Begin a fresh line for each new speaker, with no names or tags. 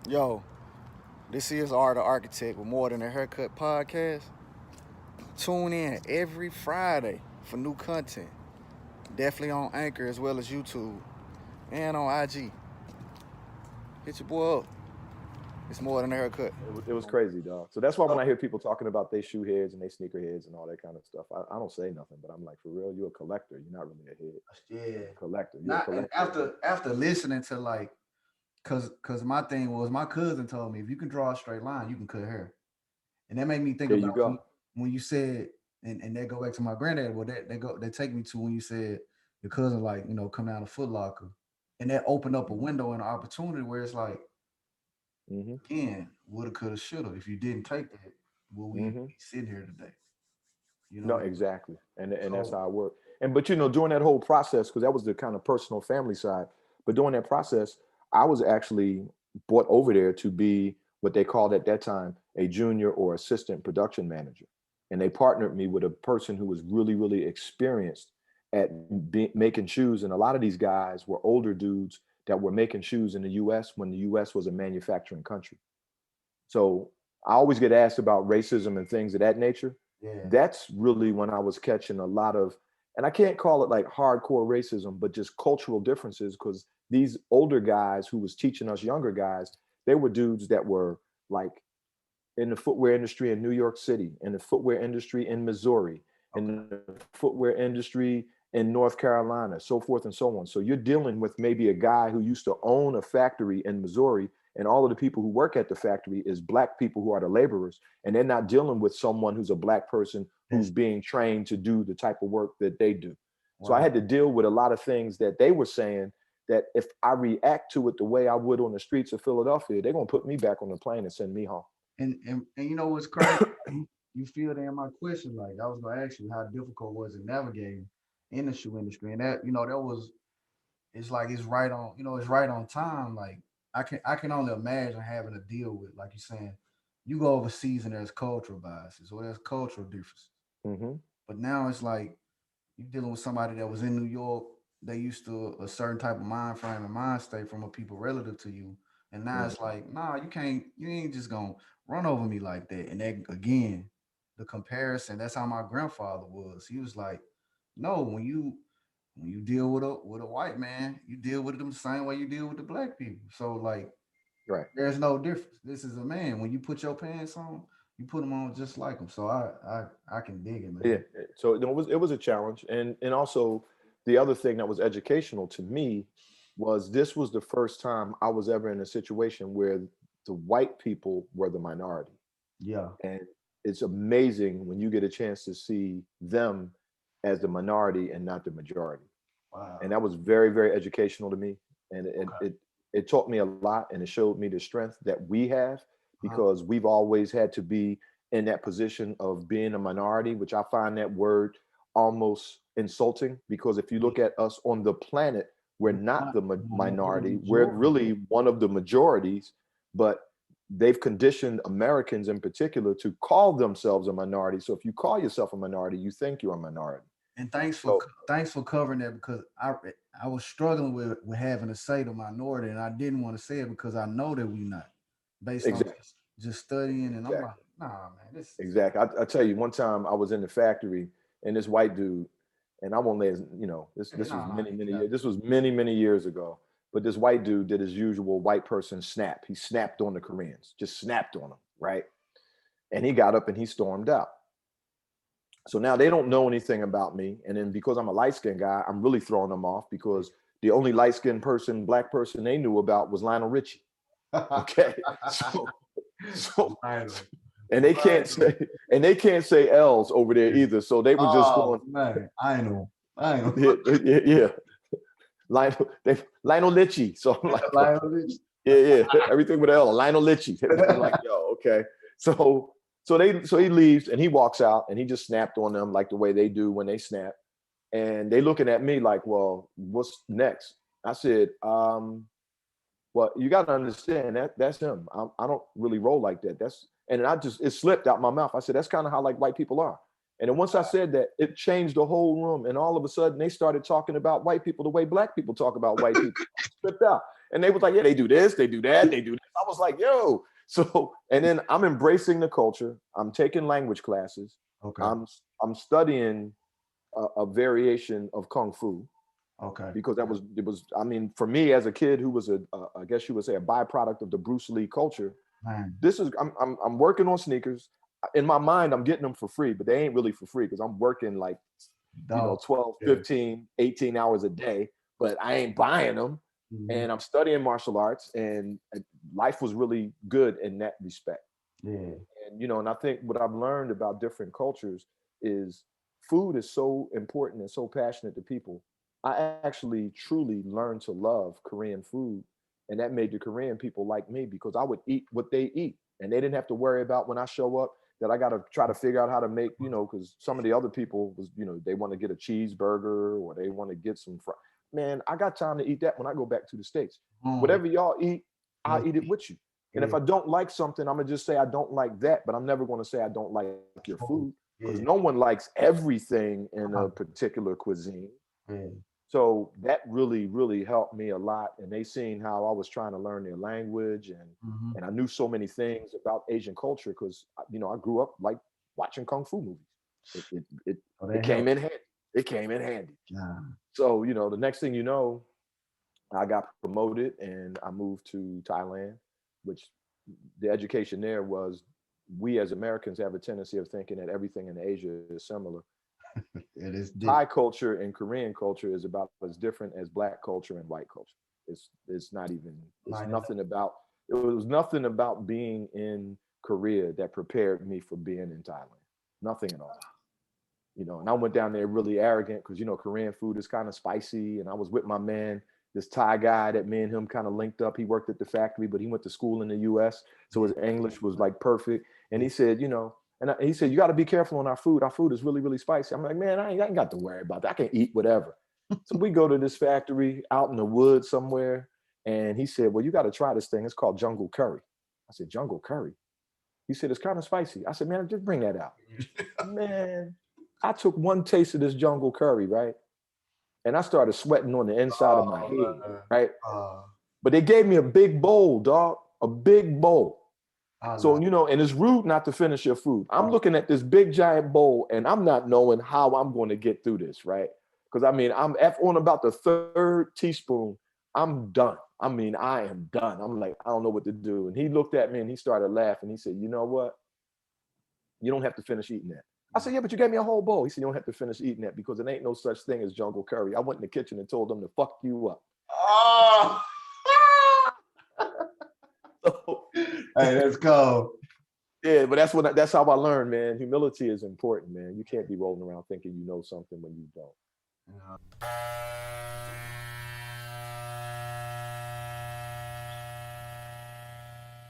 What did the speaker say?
Yo, this is Art the Architect with More Than a Haircut podcast. Tune in every Friday for new content. Definitely on Anchor as well as YouTube and on IG. Hit your boy up. It's More Than a Haircut.
It was crazy, dog. So that's why when I hear people talking about they shoe heads and they sneaker heads and all that kind of stuff, I don't say nothing. But I'm like, for real, you're a collector. You're not really a head.
Yeah.
You're a collector. You're a
Not and
collector.
after listening to like, cause my thing was my cousin told me if you can draw a straight line, you can cut hair, and that made me think
There
about
you go.
when you said, and that go back to my granddad. Well, they take me to when you said your cousin like come down to Foot Locker, and that opened up a
Hmm.
window and an opportunity where it's like
Hmm.
again, woulda, coulda, shoulda. If you didn't take that, will we
Hmm.
be sitting here today? You
No,
know.
exactly. And that's
So
how I work. And but during that whole process, because that was the kind of personal family side, but during that process, I was actually brought over there to be what they called at that time a junior or assistant production manager. And they partnered me with a person who was really, really experienced at making shoes. And a lot of these guys were older dudes that were making shoes in the US when the US was a manufacturing country. So I always get asked about racism and things of that nature.
yeah,
That's really when I was catching a lot of, and I can't call it like hardcore racism, but just cultural differences because these older guys who was teaching us younger guys, they were dudes that were like in the footwear industry in New York City, in the footwear industry in Missouri, in
okay,
the footwear industry in North Carolina, so forth and so on. So you're dealing with maybe a guy who used to own a factory in Missouri, and all of the people who work at the factory is black people who are the laborers, and they're not dealing with someone who's a black person who's
that's
being trained to do the type of work that they do. So I
wow.
had to deal with a lot of things that they were saying that if I react to it the way I would on the streets of Philadelphia, they're gonna put me back on the plane and send me home.
And you know what's crazy? You feel that in my question. Like I was gonna ask you, how difficult was it navigating in the shoe industry? And that that was it's like it's right on. It's right on time. Like I can only imagine having to deal with, like you're saying, you go overseas and there's cultural biases or there's cultural differences.
Hmm.
But now it's like you're dealing with somebody that was in New York. They used to a certain type of mind frame and mind state from a people relative to you. And now it's
Hmm.
like, nah, you can't, you ain't just gonna run over me like that. And that again, the comparison, that's how my grandfather was. He was like, no, when you deal with a white man, you deal with them the same way you deal with the black people. So like
Right.
there's no difference. This is a man. When you put your pants on, you put them on just like them. So I can dig it,
Yeah.
man.
So it was a challenge, and also the other thing that was educational to me was this was the first time I was ever in a situation where the white people were the minority,
Yeah.
and it's amazing when you get a chance to see them as the minority and not the majority. And
Wow.
that was very, very educational to me, and it
Okay.
it it taught me a lot, and it showed me the strength that we have
Uh-huh.
because we've always had to be in that position of being a minority, which I find that word almost insulting because if you
Yeah.
look at us on the planet, we're
We're
not
not,
the
we're the
minority. We're
majority.
really one of the majorities, but they've conditioned Americans in particular to call themselves a minority. So if you call yourself a minority, you think you're a minority.
And
So
thanks for covering that because I was struggling with having to say the minority and I didn't want to say it because I know that we not based on
exactly,
just studying and I'm like,
exactly.
nah, man, this is
Exactly. I tell you, one time I was in the factory and this white dude, and I won't let this
hey,
this was
nah,
many
you
many
got
years. This was many many years ago. But this white dude did his usual white person snap. He snapped on the Koreans, just snapped on them, right? And he got up and he stormed out. So now they don't know anything about me, and then because I'm a light skinned guy, I'm really throwing them off because the only light skinned person, black person they knew about was Lionel Richie. Okay, so so
Lionel.
and they can't
Lionel.
say L's over there either. So they were just
Oh
going,
man, I know. I know.
yeah, yeah, yeah. Lionel Litchi. So I'm like,
Lionel Rich.
yeah, yeah, everything with L, Lionel Litchi. I'm like, yo, okay. So so he leaves and he walks out and he just snapped on them like the way they do when they snap. And they looking at me like, well, what's next? I said, well, you got to understand that's him. I don't really roll like that. And I just it slipped out my mouth. I said that's kind of how like white people are. And then once I said that, it changed the whole room. And all of a sudden, they started talking about white people the way black people talk about white people. Slipped out. And they was like, yeah, they do this, they do that, they do this. I was like, yo. So, and then I'm embracing the culture. I'm taking language classes.
Okay.
I'm studying a variation of Kung Fu.
Okay.
Because it was, I mean, for me as a kid who was I guess you would say a byproduct of the Bruce Lee culture,
Man.
this is, I'm working on sneakers. In my mind, I'm getting them for free, but they ain't really for free because I'm working like, 12, 15, 18 hours a day, but I ain't buying them. Mm-hmm. And I'm studying martial arts, and life was really good in that respect.
Yeah.
And, and I think what I've learned about different cultures is food is so important and so passionate to people. I actually truly learned to love Korean food, and that made the Korean people like me because I would eat what they eat, and they didn't have to worry about when I show up that I got to try to figure out how to make, because some of the other people was, they want to get a cheeseburger or they want to get some man, I got time to eat that when I go back to the States. Whatever y'all eat, I'll eat it with you. And if I don't like something, I'm gonna just say I don't like that, but I'm never gonna say I don't like your food because no one likes everything in a particular cuisine. So that really, really helped me a lot. And they seen how I was trying to learn their language, and I knew so many things about Asian culture because, I grew up like watching Kung Fu movies. It came in handy. It came in handy. Yeah. So, the next thing you know, I got promoted and I moved to Thailand, which the education there was, we as Americans have a tendency of thinking that everything in Asia is similar.
It is
Thai culture and Korean culture is about as different as Black culture and white culture. It's not even, nothing about, it was nothing about being in Korea that prepared me for being in Thailand. Nothing at all. And I went down there really arrogant because, Korean food is kind of spicy. And I was with my man, this Thai guy that me and him kind of linked up. He worked at the factory, but he went to school in the US. So his English was like perfect. And he said, he said, you got to be careful on our food. Our food is really, really spicy. I'm like, man, I ain't got to worry about that. I can eat whatever. So we go to this factory out in the woods somewhere. And he said, well, you got to try this thing. It's called jungle curry. I said, jungle curry? He said, it's kind of spicy. I said, man, just bring that out. Man, I took one taste of this jungle curry, right? And I started sweating on the inside of my head, right? But they gave me a big bowl, dog, a big bowl. So, and it's rude not to finish your food. I'm looking at this big giant bowl and I'm not knowing how I'm going to get through this, right? Because I'm on about the third teaspoon. I'm done. I am done. I'm like, I don't know what to do. And he looked at me and he started laughing. He said, you know what? You don't have to finish eating that. I said, yeah, but you gave me a whole bowl. He said, you don't have to finish eating that because it ain't no such thing as jungle curry. I went in the kitchen and told them to fuck you up.
Oh. Hey, that's cold.
Yeah, but that's how I learned, man. Humility is important, man. You can't be rolling around thinking you know something when you don't. Yeah.